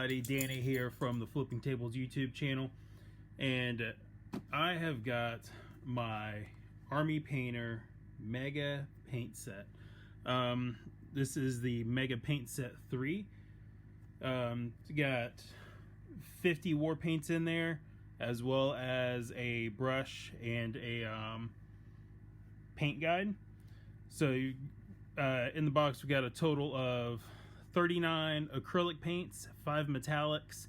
everybody, Danny here from the Flipping Tables YouTube channel, and I have got my Army Painter Mega Paint Set. This is the Mega Paint Set 3. It's got 50 war paints in there, as well as a brush and a paint guide. So in the box we got a total of 39 acrylic paints, 5 metallics,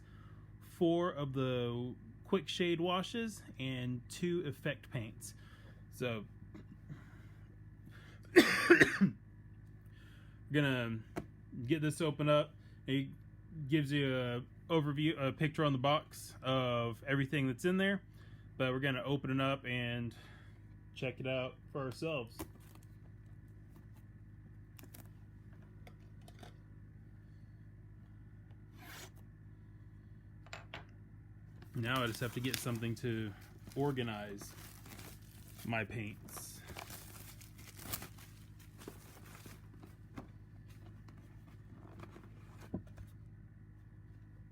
4 of the quick shade washes, and 2 effect paints. So we're gonna get this open up. It gives you a overview, a picture on the box of everything that's in there, but we're gonna open it up and check it out for ourselves. Now I just have to get something to organize my paints.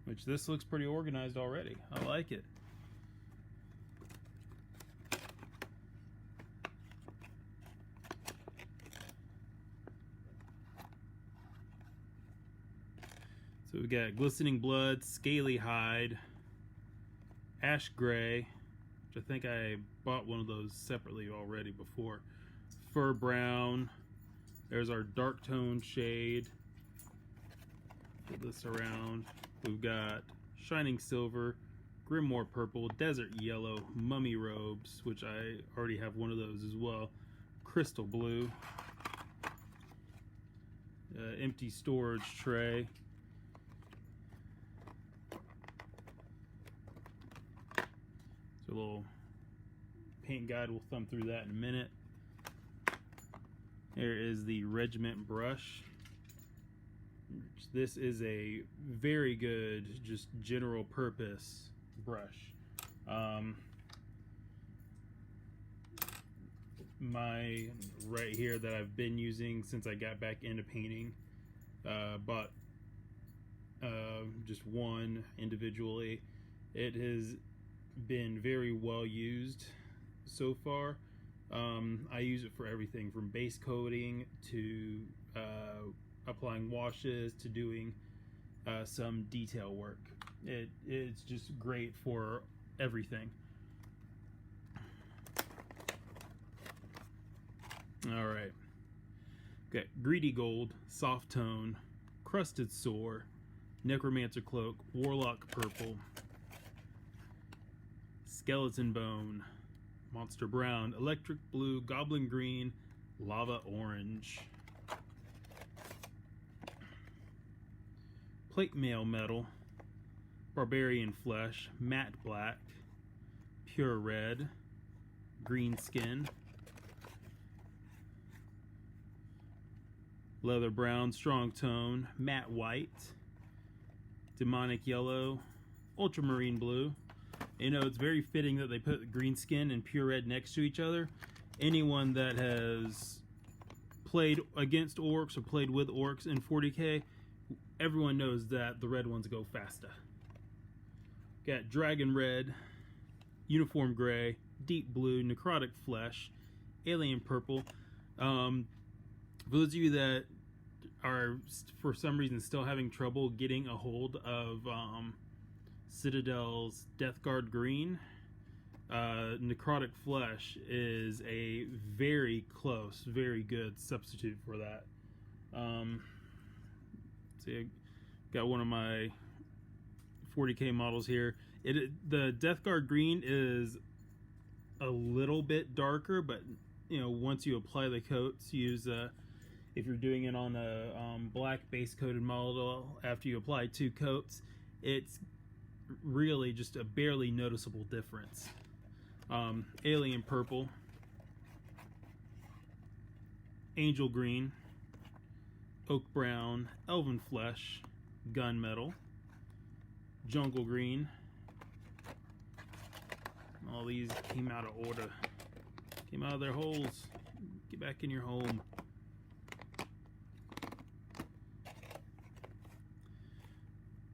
Which this looks pretty organized already. I like it. So we got Glistening Blood, Scaly Hide, Ash Gray, which I think I bought one of those separately already before. Fur Brown. There's our dark tone shade. Put this around. We've got Shining Silver, Grimoire Purple, Desert Yellow, Mummy Robes, which I already have one of those as well. Crystal Blue. Empty storage tray. A little paint guide, we'll thumb through that in a minute. There is the Regiment brush. This is a very good, just general purpose brush. My right here that I've been using since I got back into painting, bought just one individually. It has been very well used so far. I use it for everything from base coating to applying washes to doing some detail work. It's just great for everything. Alright, got Greedy Gold, Soft Tone, Crusted Sore, Necromancer Cloak, Warlock Purple, Skeleton Bone, Monster Brown, Electric Blue, Goblin Green, Lava Orange, Plate Mail Metal, Barbarian Flesh, Matte Black, Pure Red, Green Skin, Leather Brown, Strong Tone, Matte White, Demonic Yellow, Ultramarine Blue. You know, it's very fitting that they put green skin and pure red next to each other. Anyone that has played against orcs or played with orcs in 40k, everyone knows that the red ones go faster. Got Dragon Red, Uniform Gray, Deep Blue, Necrotic Flesh, Alien Purple. For those of you that are for some reason still having trouble getting a hold of Citadel's Death Guard Green, Necrotic Flesh is a very close, very good substitute for that. See, I got one of my 40k models here. The Death Guard Green is a little bit darker, but you know, once you apply the coats, use if you're doing it on a black base coated model, after you apply 2 coats, it's really just a barely noticeable difference. Alien Purple, Angel Green, Oak Brown, Elven Flesh, Gunmetal, Jungle Green. All these came out of order. Came out of their holes. Get back in your home.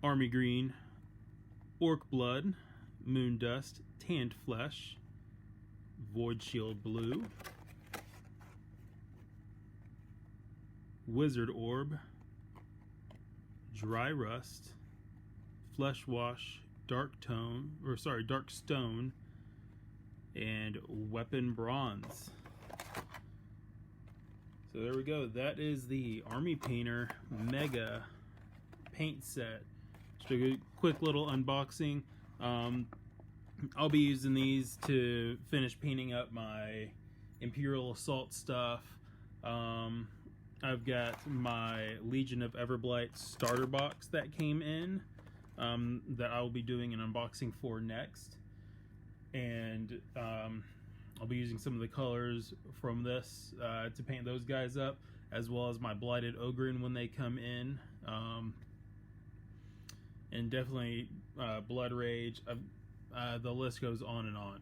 Army Green, Orc Blood, Moon Dust, Tanned Flesh, Void Shield Blue, Wizard Orb, Dry Rust, Flesh Wash, Dark Stone, and Weapon Bronze. So there we go. That is the Army Painter Mega paint set. Just a quick little unboxing. I'll be using these to finish painting up my Imperial Assault stuff. I've got my Legion of Everblight starter box that came in, that I will be doing an unboxing for next. And I'll be using some of the colors from this to paint those guys up, as well as my Blighted Ogryn when they come in. And definitely Blood Rage. The list goes on and on.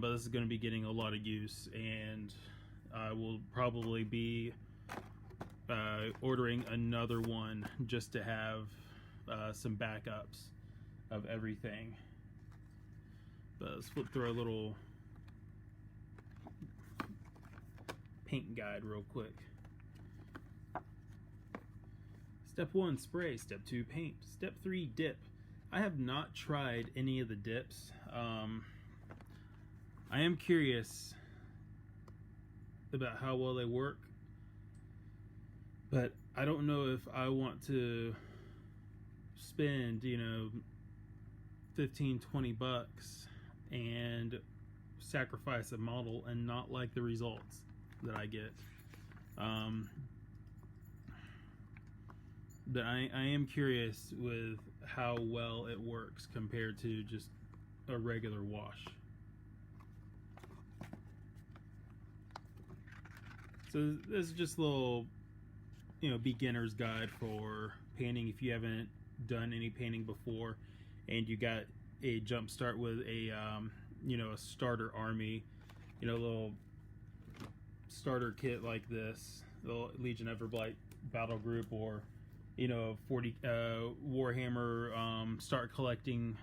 But this is going to be getting a lot of use, and I will probably be ordering another one just to have some backups of everything. But let's flip through our little paint guide real quick. Step 1, spray. Step 2, paint. Step 3, dip. I have not tried any of the dips. I am curious about how well they work, but I don't know if I want to spend, you know, 15-20 bucks and sacrifice a model and not like the results that I get. But I am curious with how well it works compared to just a regular wash. So this is just a little, you know, beginner's guide for painting if you haven't done any painting before and you got a jump start with a you know, a starter army, you know, a little starter kit like this, the Legion Everblight battle group, or you know, 40 Warhammer start collecting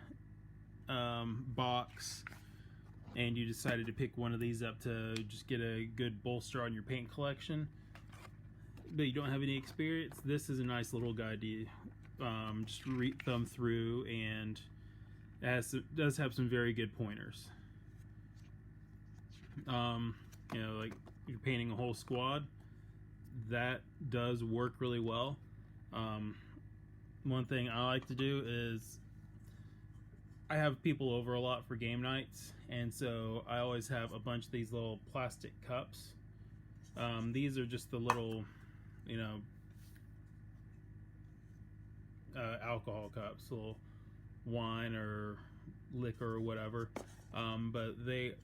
box, and you decided to pick one of these up to just get a good bolster on your paint collection, but you don't have any experience, this is a nice little guide to just thumb through, and it does have some very good pointers. You know, like you're painting a whole squad, that does work really well. One thing I like to do is I have people over a lot for game nights, and so I always have a bunch of these little plastic cups. These are just the little, you know, alcohol cups, little wine or liquor or whatever, but they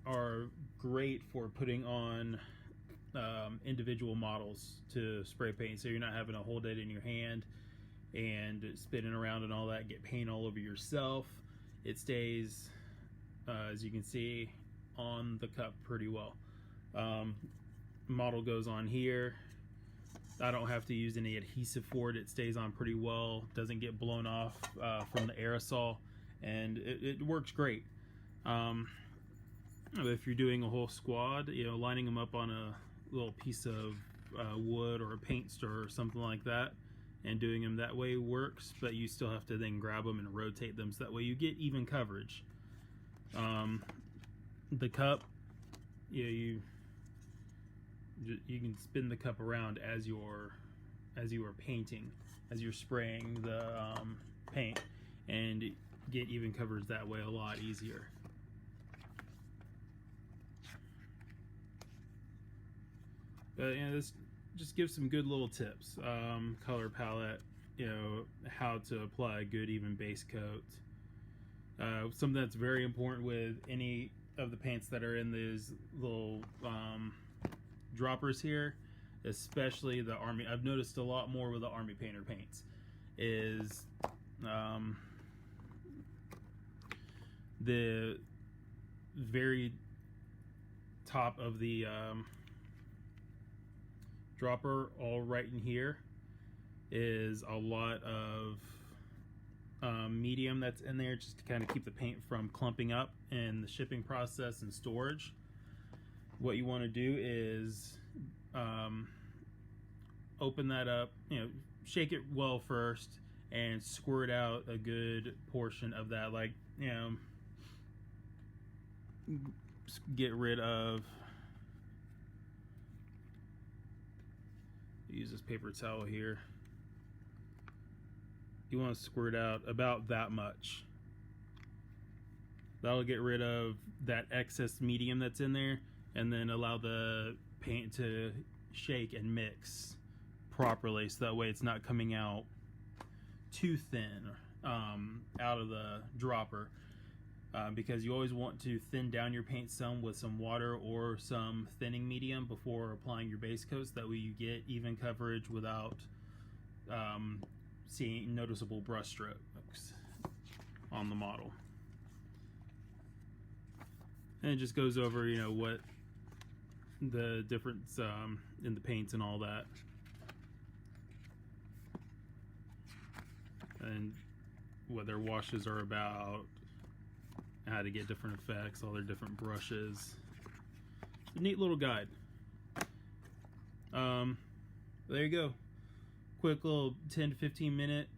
are great for putting on individual models to spray paint, so you're not having to hold it in your hand and spinning around and all that, get paint all over yourself. It stays, as you can see, on the cup pretty well. Model goes on here. I don't have to use any adhesive for it. It stays on pretty well, doesn't get blown off from the aerosol, and it works great. If you're doing a whole squad, you know, lining them up on a little piece of wood or a paint stir or something like that, and doing them that way works, but you still have to then grab them and rotate them so that way you get even coverage. The cup, you can spin the cup around as you are painting, as you're spraying the paint, and get even coverage that way a lot easier. But you know, this just gives some good little tips. Color palette, you know, how to apply a good even base coat. Something that's very important with any of the paints that are in these little droppers here, especially the Army. I've noticed a lot more with the Army Painter paints is the very top of the dropper, all right in here, is a lot of medium that's in there, just to kind of keep the paint from clumping up in the shipping process and storage. What you want to do is open that up, shake it well first, and squirt out a good portion of that, like, get rid of, use this paper towel here. You want to squirt out about that much. That'll get rid of that excess medium that's in there, and then allow the paint to shake and mix properly, so that way it's not coming out too thin out of the dropper, because you always want to thin down your paint some with some water or some thinning medium before applying your base coats. That way you get even coverage without seeing noticeable brush strokes on the model. And it just goes over, what the difference in the paints and all that, and what their washes are about, how to get different effects, all their different brushes. It's a neat little guide. There you go. Quick little 10 to 15 minute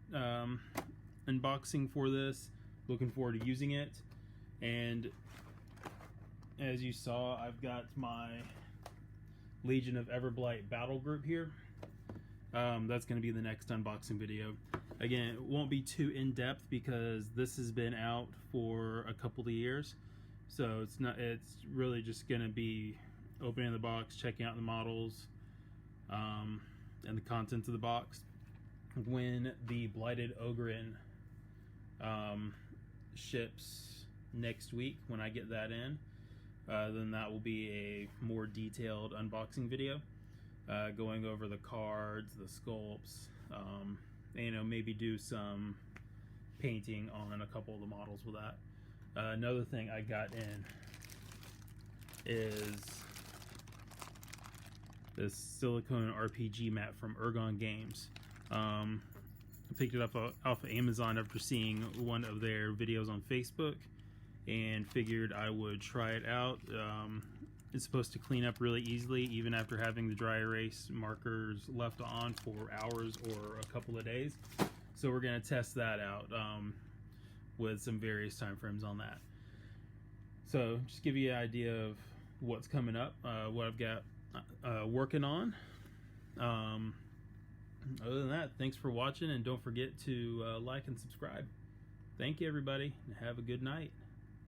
unboxing for this. Looking forward to using it. And as you saw, I've got my Legion of Everblight battle group here. That's going to be the next unboxing video. Again, it won't be too in-depth because this has been out for a couple of years, so it's really just going to be opening the box, checking out the models, and the contents of the box. When the Blighted Ogryn ships next week, when I get that in, then that will be a more detailed unboxing video, going over the cards, the sculpts, maybe do some painting on a couple of the models with that. Another thing I got in is this silicone RPG mat from Ergon Games. I picked it up off of Amazon after seeing one of their videos on Facebook, and figured I would try it out. It's supposed to clean up really easily, even after having the dry erase markers left on for hours or a couple of days. So we're going to test that out with some various time frames on that. So just give you an idea of what's coming up, what I've got working on. Other than that, thanks for watching, and don't forget to like and subscribe. Thank you, everybody, and have a good night.